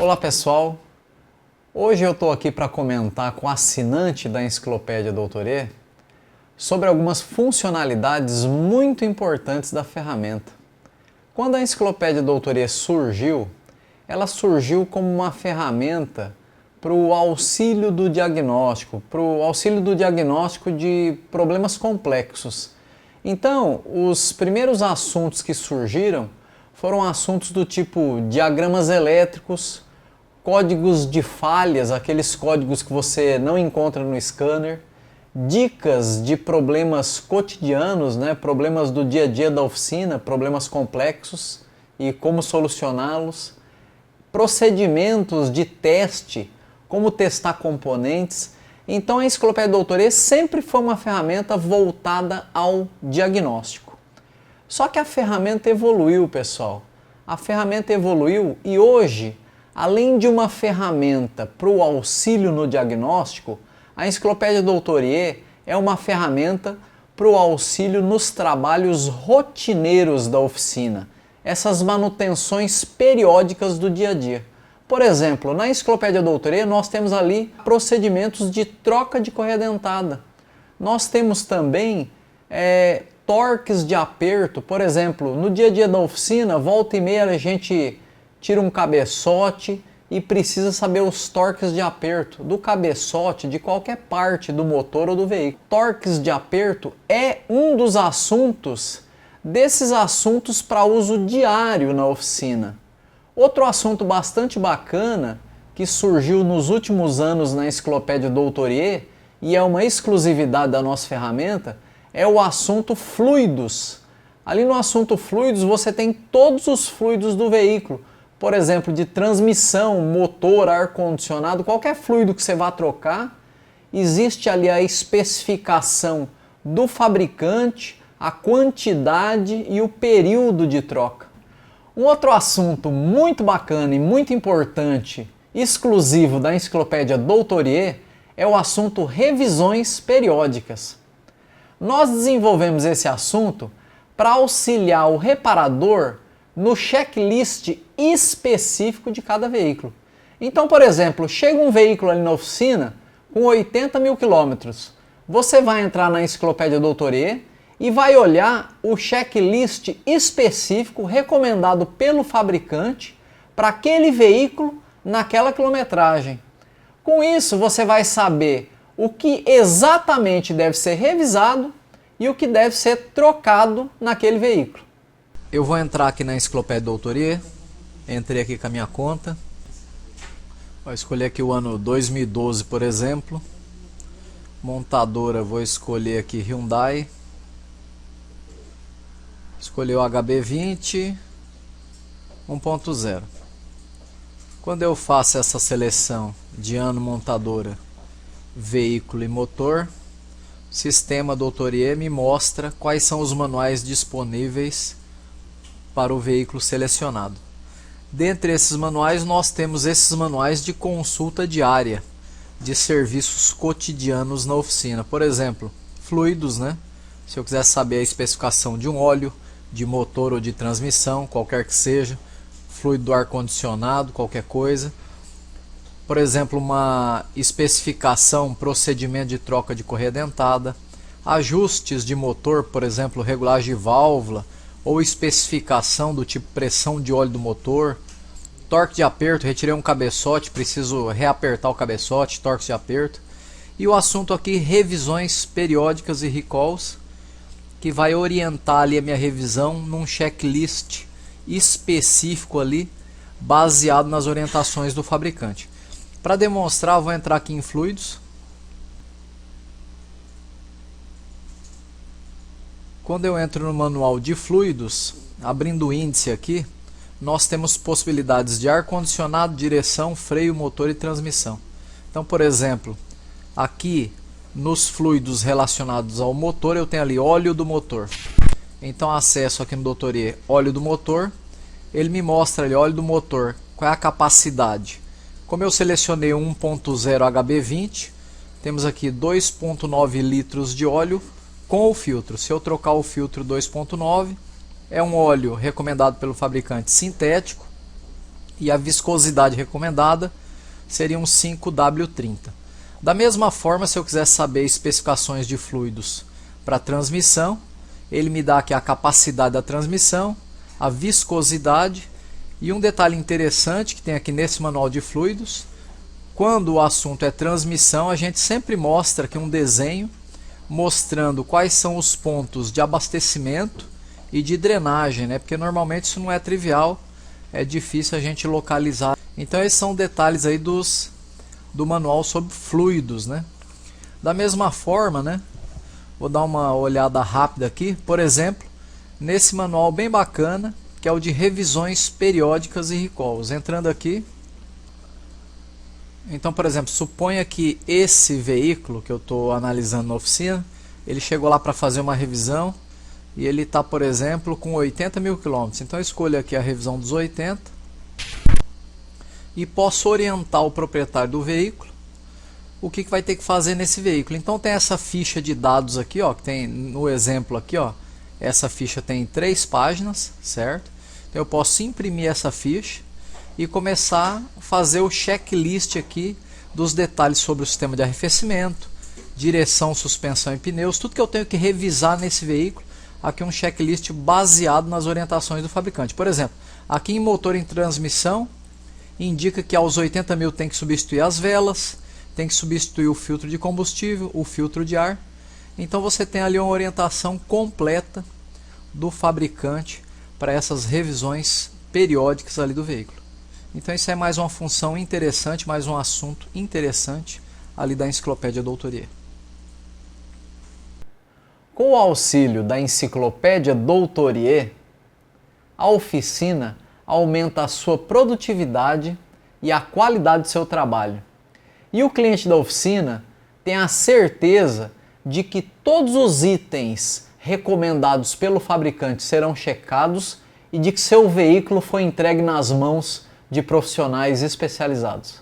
Olá pessoal, hoje eu estou aqui para comentar com o assinante da Enciclopédia Doutor E sobre algumas funcionalidades muito importantes da ferramenta. Quando a Enciclopédia Doutor E surgiu, ela surgiu como uma ferramenta para o auxílio do diagnóstico, de problemas complexos. Então, os primeiros assuntos que surgiram foram assuntos do tipo diagramas elétricos, códigos de falhas, aqueles códigos que você não encontra no scanner, dicas de problemas cotidianos, problemas do dia a dia da oficina, problemas complexos e como solucioná-los, procedimentos de teste, como testar componentes. Então a Enciclopédia Doutor E sempre foi uma ferramenta voltada ao diagnóstico. Só que a ferramenta evoluiu, pessoal. A ferramenta evoluiu e hoje, além de uma ferramenta para o auxílio no diagnóstico, a Enciclopédia Doutor E é uma ferramenta para o auxílio nos trabalhos rotineiros da oficina, essas manutenções periódicas do dia a dia. Por exemplo, na Enciclopédia Doutor E nós temos ali procedimentos de troca de correia dentada. Nós temos também torques de aperto. Por exemplo, no dia a dia da oficina, volta e meia a gente tira um cabeçote e precisa saber os torques de aperto do cabeçote, de qualquer parte do motor ou do veículo. Torques de aperto é um dos assuntos, desses assuntos para uso diário na oficina. Outro assunto bastante bacana que surgiu nos últimos anos na Enciclopédia Doutor E e é uma exclusividade da nossa ferramenta é o assunto fluidos. Ali no assunto fluidos você tem todos os fluidos do veículo. Por exemplo, de transmissão, motor, ar-condicionado, qualquer fluido que você vá trocar, existe ali a especificação do fabricante, a quantidade e o período de troca. Um outro assunto muito bacana e muito importante, exclusivo da Enciclopédia Doutor E, é o assunto revisões periódicas. Nós desenvolvemos esse assunto para auxiliar o reparador no checklist específico de cada veículo. Então, por exemplo, chega um veículo ali na oficina com 80 mil quilômetros. Você vai entrar na Enciclopédia Doutor E e vai olhar o checklist específico recomendado pelo fabricante para aquele veículo naquela quilometragem. Com isso, você vai saber o que exatamente deve ser revisado e o que deve ser trocado naquele veículo. Eu vou entrar aqui na Enciclopédia Doutor E, entrei aqui com a minha conta, vou escolher aqui o ano 2012, por exemplo, montadora, vou escolher aqui Hyundai, escolher o HB20 1.0. Quando eu faço essa seleção de ano, montadora, veículo e motor, o sistema Doutor E me mostra quais são os manuais disponíveis para o veículo selecionado. Dentre esses manuais nós temos esses manuais de consulta diária de serviços cotidianos na oficina. Por exemplo, fluidos, se eu quiser saber a especificação de um óleo, de motor ou de transmissão, qualquer que seja, fluido do ar-condicionado, qualquer coisa. Por exemplo, uma especificação, procedimento de troca de correia dentada, ajustes de motor, por exemplo, regulagem de válvula, ou especificação do tipo pressão de óleo do motor, torque de aperto, retirei um cabeçote, preciso reapertar o cabeçote, torque de aperto. E o assunto aqui, revisões periódicas e recalls, que vai orientar ali a minha revisão num checklist específico ali, baseado nas orientações do fabricante. Para demonstrar, eu vou entrar aqui em fluidos. Quando eu entro no manual de fluidos, abrindo o índice aqui, nós temos possibilidades de ar-condicionado, direção, freio, motor e transmissão. Então, por exemplo, aqui nos fluidos relacionados ao motor, eu tenho ali óleo do motor. Então, acesso aqui no Doutor E, óleo do motor, ele me mostra ali óleo do motor, qual é a capacidade. Como eu selecionei 1.0 HB20, temos aqui 2.9 litros de óleo com o filtro. Se eu trocar o filtro 2.9, é um óleo recomendado pelo fabricante sintético e a viscosidade recomendada seria um 5W30. Da mesma forma, se eu quiser saber especificações de fluidos para transmissão, ele me dá aqui a capacidade da transmissão, a viscosidade e um detalhe interessante que tem aqui nesse manual de fluidos. Quando o assunto é transmissão, a gente sempre mostra aqui um desenho mostrando quais são os pontos de abastecimento e de drenagem, né? Porque normalmente isso não é trivial, é difícil a gente localizar. Então esses são detalhes aí do manual sobre fluidos, né? Da mesma forma, né? Vou dar uma olhada rápida aqui, por exemplo, nesse manual bem bacana, que é o de revisões periódicas e recalls. Entrando aqui, então, por exemplo, suponha que esse veículo que eu estou analisando na oficina, ele chegou lá para fazer uma revisão e ele está, por exemplo, com 80 mil quilômetros. Então eu escolho aqui a revisão dos 80 e posso orientar o proprietário do veículo o que vai ter que fazer nesse veículo. Então tem essa ficha de dados aqui, ó, que tem no exemplo aqui, ó, essa ficha tem 3 páginas, certo? Então eu posso imprimir essa ficha e começar a fazer o checklist aqui dos detalhes sobre o sistema de arrefecimento, direção, suspensão e pneus, tudo que eu tenho que revisar nesse veículo. Aqui um checklist baseado nas orientações do fabricante. Por exemplo, aqui em motor em transmissão, indica que aos 80 mil tem que substituir as velas, tem que substituir o filtro de combustível, o filtro de ar. Então você tem ali uma orientação completa do fabricante para essas revisões periódicas ali do veículo. Então isso é mais uma função interessante, mais um assunto interessante ali da Enciclopédia Doutorier. Com o auxílio da Enciclopédia Doutorier, a oficina aumenta a sua produtividade e a qualidade do seu trabalho. E o cliente da oficina tem a certeza de que todos os itens recomendados pelo fabricante serão checados e de que seu veículo foi entregue nas mãos de profissionais especializados.